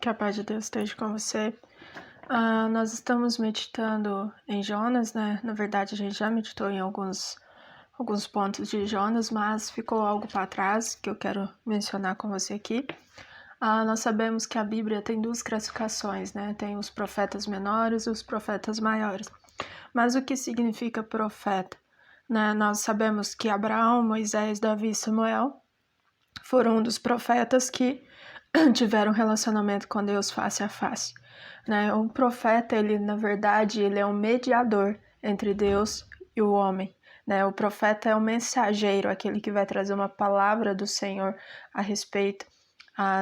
Que a paz de Deus esteja com você. Nós estamos meditando em Jonas, né? Na verdade, a gente já meditou em alguns pontos de Jonas, mas ficou algo para trás que eu quero mencionar com você aqui. Nós sabemos que a Bíblia tem duas classificações, né? Tem os profetas menores e os profetas maiores. Mas o que significa profeta? Né? Nós sabemos que Abraão, Moisés, Davi e Samuel foram um dos profetas que tiveram um relacionamento com Deus face a face, né? Um profeta, ele na verdade, ele é um mediador entre Deus e o homem, né? O profeta é um mensageiro, aquele que vai trazer uma palavra do Senhor a respeito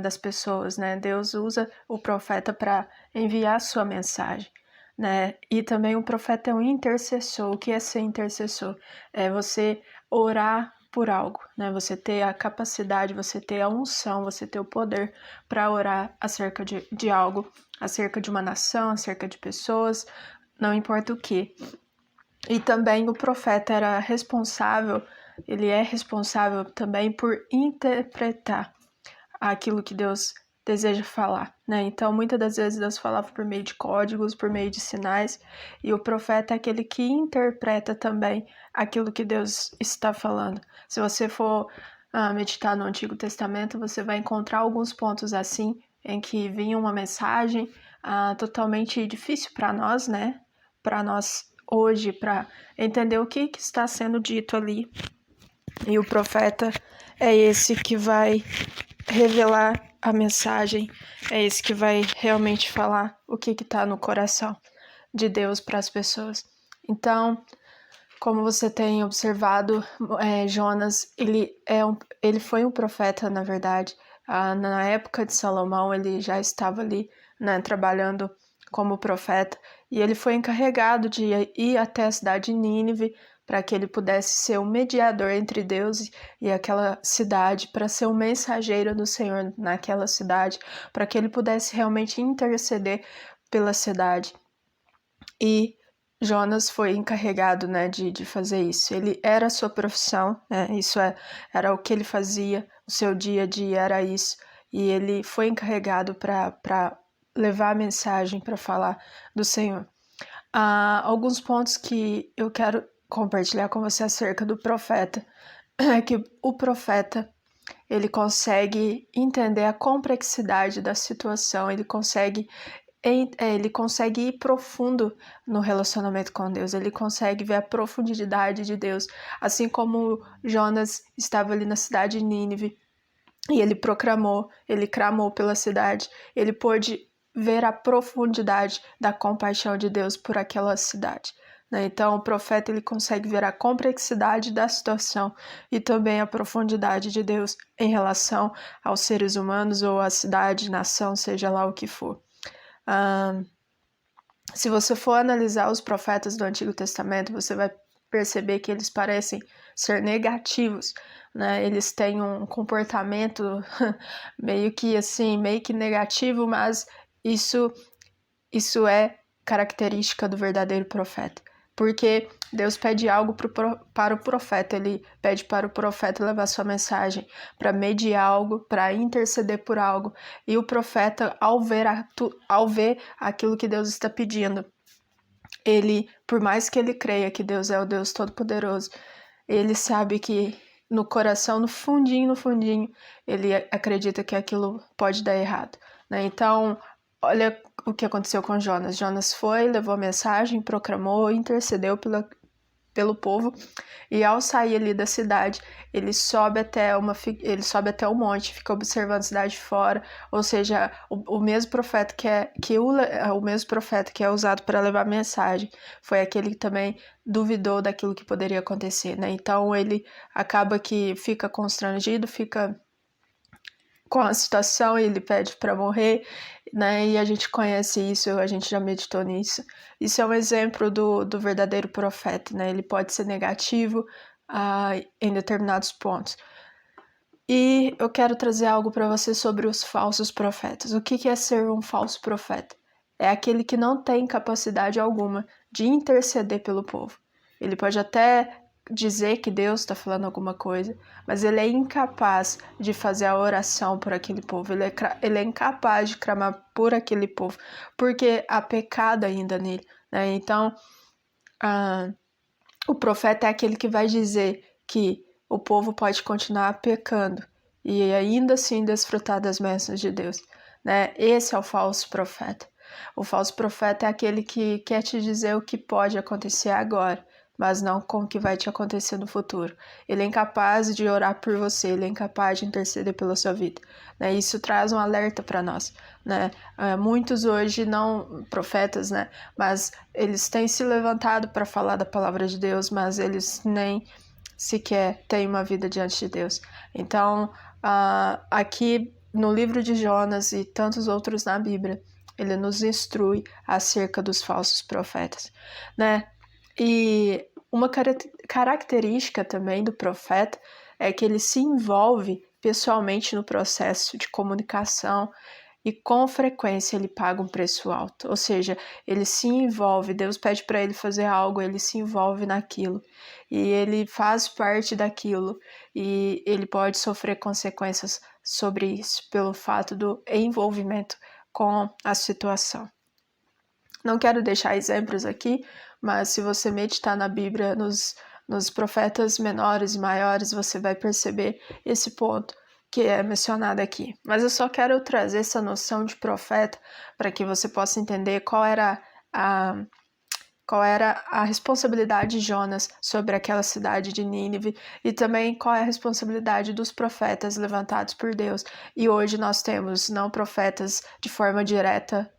das pessoas, né? Deus usa o profeta para enviar sua mensagem, né? E também o profeta é um intercessor. O que é ser intercessor? É você orar por algo, né? Você ter a capacidade, você ter a unção, você ter o poder para orar acerca de algo, acerca de uma nação, acerca de pessoas, não importa o que. E também o profeta era responsável, ele é responsável também por interpretar aquilo que Deus deseja falar, né? Então, muitas das vezes Deus falava por meio de códigos, por meio de sinais, e o profeta é aquele que interpreta também aquilo que Deus está falando. Se você for meditar no Antigo Testamento, você vai encontrar alguns pontos assim, em que vinha uma mensagem totalmente difícil para nós, né? Para nós hoje, para entender o que está sendo dito ali. E o profeta é esse que vai revelar a mensagem, é esse que vai realmente falar o que está no coração de Deus para as pessoas. Então, como você tem observado, Jonas, ele foi um profeta, na verdade. Na época de Salomão, ele já estava ali, né, trabalhando como profeta, e ele foi encarregado de ir até a cidade de Nínive para que ele pudesse ser um mediador entre Deus e aquela cidade, para ser um mensageiro do Senhor naquela cidade, para que ele pudesse realmente interceder pela cidade. E Jonas foi encarregado, né, de fazer isso. Ele era a sua profissão, né, era o que ele fazia, o seu dia a dia era isso. E ele foi encarregado para levar a mensagem, para falar do Senhor. Alguns pontos que eu quero compartilhar com você acerca do profeta é que o profeta, ele consegue entender a complexidade da situação, ele consegue ir profundo no relacionamento com Deus, ele consegue ver a profundidade de Deus, assim como Jonas estava ali na cidade de Nínive e ele clamou pela cidade, ele pôde ver a profundidade da compaixão de Deus por aquela cidade. Então, o profeta ele consegue ver a complexidade da situação e também a profundidade de Deus em relação aos seres humanos ou à cidade, nação, seja lá o que for. Se você for analisar os profetas do Antigo Testamento, você vai perceber que eles parecem ser negativos, né? Eles têm um comportamento meio que negativo, mas isso é característica do verdadeiro profeta. Porque Deus pede algo para o profeta, ele pede para o profeta levar sua mensagem, para mediar algo, para interceder por algo. E o profeta, ao ver aquilo que Deus está pedindo, ele, por mais que ele creia que Deus é o Deus Todo-Poderoso, ele sabe que no coração, no fundinho, ele acredita que aquilo pode dar errado, né? Então, olha o que aconteceu com Jonas. Jonas foi, levou a mensagem, proclamou, intercedeu pelo povo, e ao sair ali da cidade, ele sobe até o monte, fica observando a cidade fora, ou seja, o mesmo profeta o mesmo profeta que é usado para levar a mensagem, foi aquele que também duvidou daquilo que poderia acontecer, né? Então ele acaba que fica constrangido, fica com a situação, ele pede para morrer, né? E a gente conhece isso, a gente já meditou nisso. Isso é um exemplo do verdadeiro profeta, né? Ele pode ser negativo em determinados pontos. E eu quero trazer algo para você sobre os falsos profetas. O que é ser um falso profeta? É aquele que não tem capacidade alguma de interceder pelo povo. Ele pode até dizer que Deus está falando alguma coisa, mas ele é incapaz de fazer a oração por aquele povo, ele é incapaz de clamar por aquele povo, porque há pecado ainda nele, né? Então, o profeta é aquele que vai dizer que o povo pode continuar pecando e ainda assim desfrutar das bênçãos de Deus, né? Esse é o falso profeta. O falso profeta é aquele que quer te dizer o que pode acontecer agora, mas não com o que vai te acontecer no futuro. Ele é incapaz de orar por você, ele é incapaz de interceder pela sua vida, né? Isso traz um alerta para nós, né? Muitos hoje não profetas, né? Mas eles têm se levantado para falar da palavra de Deus, mas eles nem sequer têm uma vida diante de Deus. Então, aqui no livro de Jonas e tantos outros na Bíblia, ele nos instrui acerca dos falsos profetas, né? E uma característica também do profeta é que ele se envolve pessoalmente no processo de comunicação e com frequência ele paga um preço alto, ou seja, ele se envolve, Deus pede para ele fazer algo, ele se envolve naquilo e ele faz parte daquilo e ele pode sofrer consequências sobre isso pelo fato do envolvimento com a situação. Não quero deixar exemplos aqui, mas se você meditar na Bíblia, nos profetas menores e maiores, você vai perceber esse ponto que é mencionado aqui. Mas eu só quero trazer essa noção de profeta para que você possa entender qual era a responsabilidade de Jonas sobre aquela cidade de Nínive e também qual é a responsabilidade dos profetas levantados por Deus. E hoje nós temos não profetas de forma direta,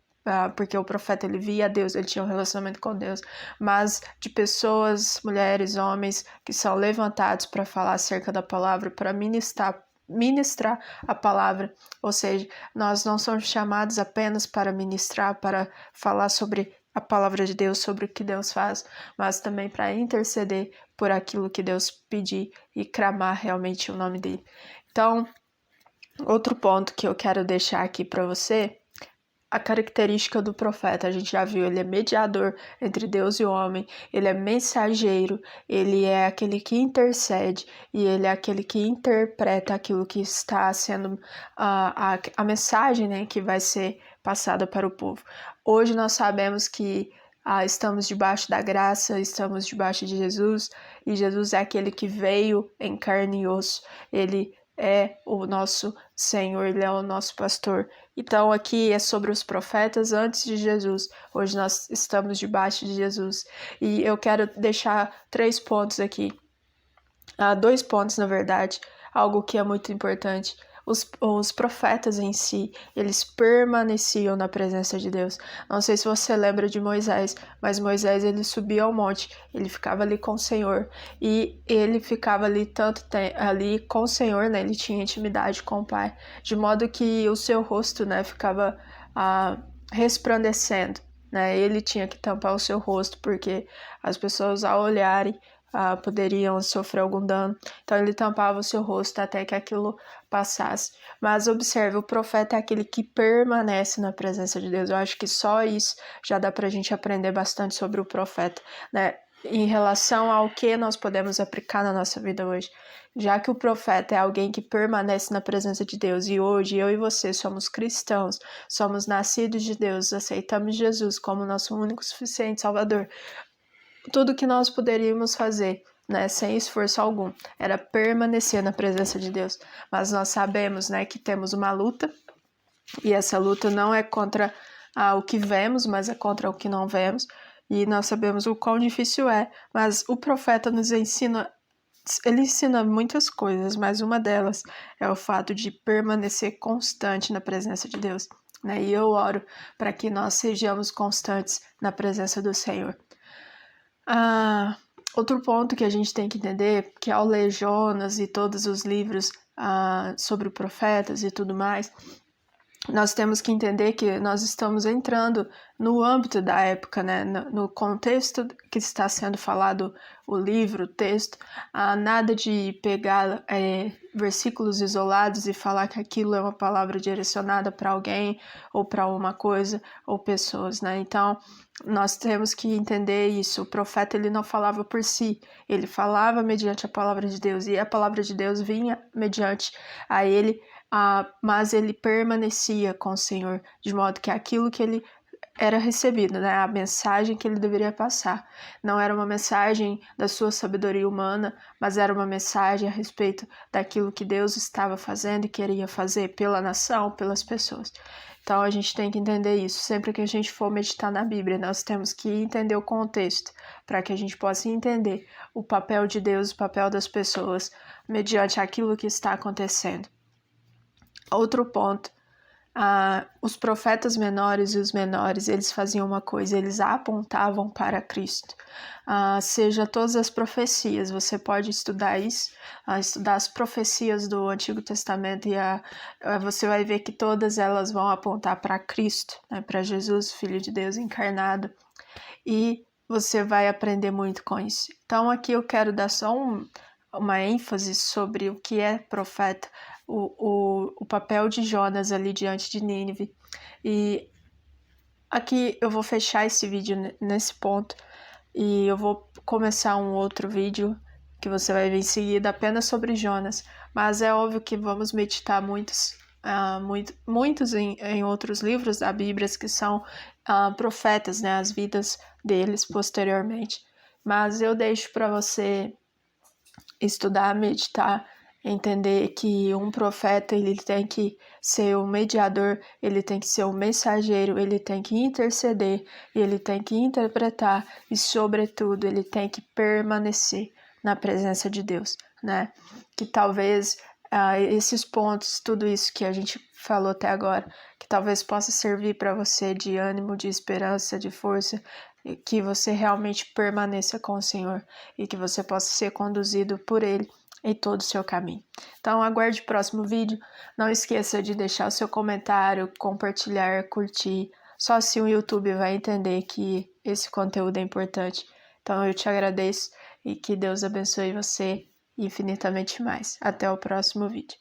porque o profeta ele via Deus, ele tinha um relacionamento com Deus, mas de pessoas, mulheres, homens que são levantados para falar acerca da palavra, para ministrar a palavra, ou seja, nós não somos chamados apenas para ministrar, para falar sobre a palavra de Deus, sobre o que Deus faz, mas também para interceder por aquilo que Deus pedir e clamar realmente o nome dele. Então, outro ponto que eu quero deixar aqui para você, a característica do profeta, a gente já viu, ele é mediador entre Deus e o homem, ele é mensageiro, ele é aquele que intercede e ele é aquele que interpreta aquilo que está sendo a mensagem, né, que vai ser passada para o povo. Hoje nós sabemos que estamos debaixo da graça, estamos debaixo de Jesus, e Jesus é aquele que veio em carne e osso, ele é o nosso Senhor, ele é o nosso pastor. Então aqui é sobre os profetas antes de Jesus, hoje nós estamos debaixo de Jesus, e eu quero deixar 3 pontos aqui, 2 pontos na verdade, algo que é muito importante. Os profetas em si, eles permaneciam na presença de Deus. Não sei se você lembra de Moisés, mas Moisés ele subia ao monte, ele ficava ali com o Senhor e ele ficava ali tanto tempo ali com o Senhor, né? Ele tinha intimidade com o Pai, de modo que o seu rosto, né, ficava resplandecendo, né? Ele tinha que tampar o seu rosto porque as pessoas ao olharem poderiam sofrer algum dano, então ele tampava o seu rosto até que aquilo passasse. Mas observe, o profeta é aquele que permanece na presença de Deus. Eu acho que só isso já dá pra gente aprender bastante sobre o profeta, né? Em relação ao que nós podemos aplicar na nossa vida hoje. Já que o profeta é alguém que permanece na presença de Deus, e hoje eu e você somos cristãos, somos nascidos de Deus, aceitamos Jesus como nosso único e suficiente Salvador, tudo que nós poderíamos fazer, né, sem esforço algum, era permanecer na presença de Deus. Mas nós sabemos, né, que temos uma luta, e essa luta não é contra o que vemos, mas é contra o que não vemos, e nós sabemos o quão difícil é, mas o profeta nos ensina, ele ensina muitas coisas, mas uma delas é o fato de permanecer constante na presença de Deus, né, e eu oro para que nós sejamos constantes na presença do Senhor. Outro ponto que a gente tem que entender, que ao ler Jonas e todos os livros sobre profetas e tudo mais, nós temos que entender que nós estamos entrando no âmbito da época, né? No contexto que está sendo falado o livro, o texto, nada de pegar versículos isolados e falar que aquilo é uma palavra direcionada para alguém ou para uma coisa ou pessoas, né? Então, nós temos que entender isso. O profeta, ele não falava por si, ele falava mediante a palavra de Deus, e a palavra de Deus vinha mediante a ele, mas ele permanecia com o Senhor, de modo que aquilo que ele era recebido, né? A mensagem que ele deveria passar. Não era uma mensagem da sua sabedoria humana, mas era uma mensagem a respeito daquilo que Deus estava fazendo e queria fazer pela nação, pelas pessoas. Então a gente tem que entender isso. Sempre que a gente for meditar na Bíblia, nós temos que entender o contexto, para que a gente possa entender o papel de Deus, o papel das pessoas, mediante aquilo que está acontecendo. Outro ponto. Os profetas menores e os menores, eles faziam uma coisa, eles apontavam para Cristo. Seja todas as profecias, você pode estudar isso, estudar as profecias do Antigo Testamento e você vai ver que todas elas vão apontar para Cristo, né, para Jesus, Filho de Deus encarnado, e você vai aprender muito com isso. Então aqui eu quero dar só uma ênfase sobre o que é profeta, o papel de Jonas ali diante de Nínive. E aqui eu vou fechar esse vídeo nesse ponto e eu vou começar um outro vídeo que você vai ver em seguida apenas sobre Jonas, mas é óbvio que vamos meditar muitos em outros livros da Bíblia que são profetas, né, as vidas deles posteriormente, mas eu deixo para você estudar, meditar, entender que um profeta, ele tem que ser o mediador, ele tem que ser o mensageiro, ele tem que interceder, ele tem que interpretar e, sobretudo, ele tem que permanecer na presença de Deus, né? Que talvez esses pontos, tudo isso que a gente falou até agora, que talvez possa servir para você de ânimo, de esperança, de força, que você realmente permaneça com o Senhor e que você possa ser conduzido por Ele em todo o seu caminho. Então aguarde o próximo vídeo, não esqueça de deixar o seu comentário, compartilhar, curtir, só assim o YouTube vai entender que esse conteúdo é importante. Então eu te agradeço e que Deus abençoe você infinitamente mais. Até o próximo vídeo.